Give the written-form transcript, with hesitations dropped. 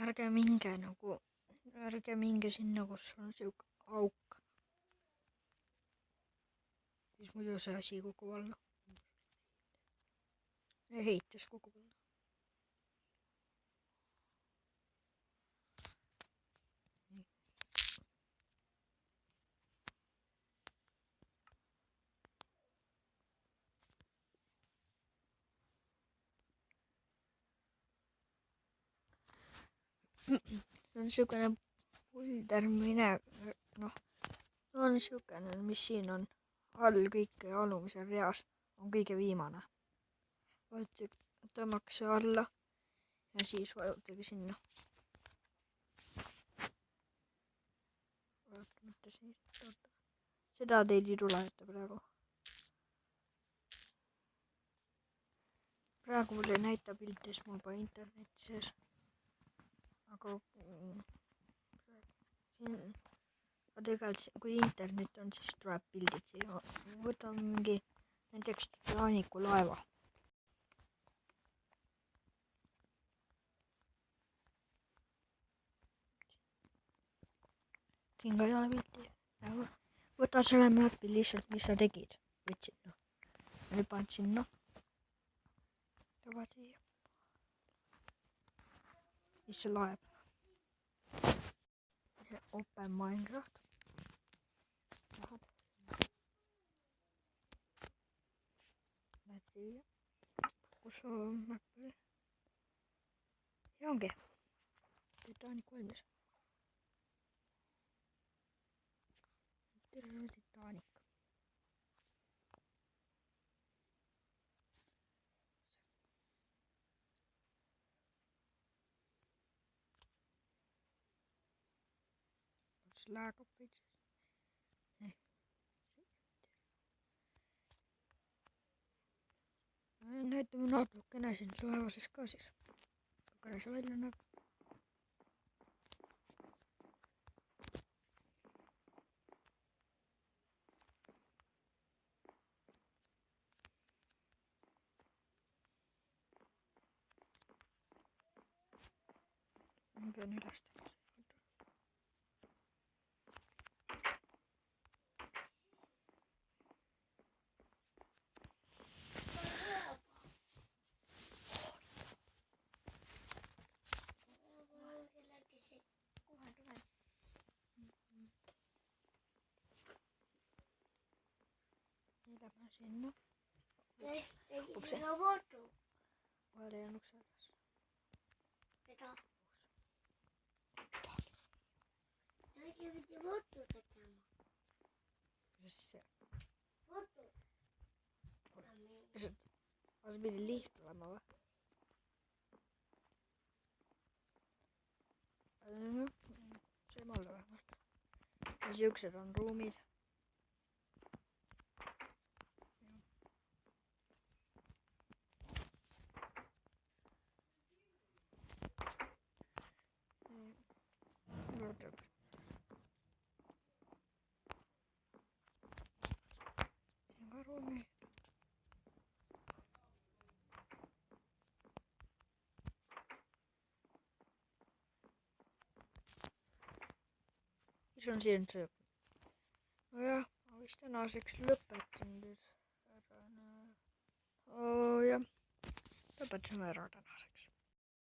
ärge minge sinna, kus on siuke auk. Siis muidu see asi kukub alla. Ehitus kukub alla. See on siukene pulder on siukene, mis siin on all kõike alumisel reas on kõige viimane. Tõmmake see alla ja siis vajutage sinna. Mitte siis, seda teil ei tule ette praegu. Praegu mul ei näita pilti, sest mul pole internetti sees. Aga tegelikult kui internet on, siis tuleb pildid siia. Võtame mingi näiteks Titanicu laeva. Siin ka ei ole pilti. Võta selle mäpi lihtsalt, mis sa tegid. Võtsid Nüüd paned sinna. Taba siia. Siis see laeb. See Open Minecraft. Lähed siia. Kus on mäpp oli? Ja ongi. Titanic valmis. Terve Titanic. Laagub veits. Näitame natukene siin laevases ka siis. Kuidas see välja näeb. Ma pean üles tegema. Lähme sinna. Kes tegi seda foto? Vahel ei jäänud selles. Keda? Äkki pidi foto tegema? Kuidas see? Foto? Kas pidi liht olema või? See ei ole vähemalt. Ja siuksed on ruumid. Ruumi. Mis on siin see? Nojah, ma vist tänaseks lõpetan nüüd ära. Lõpetasime ära tänaseks.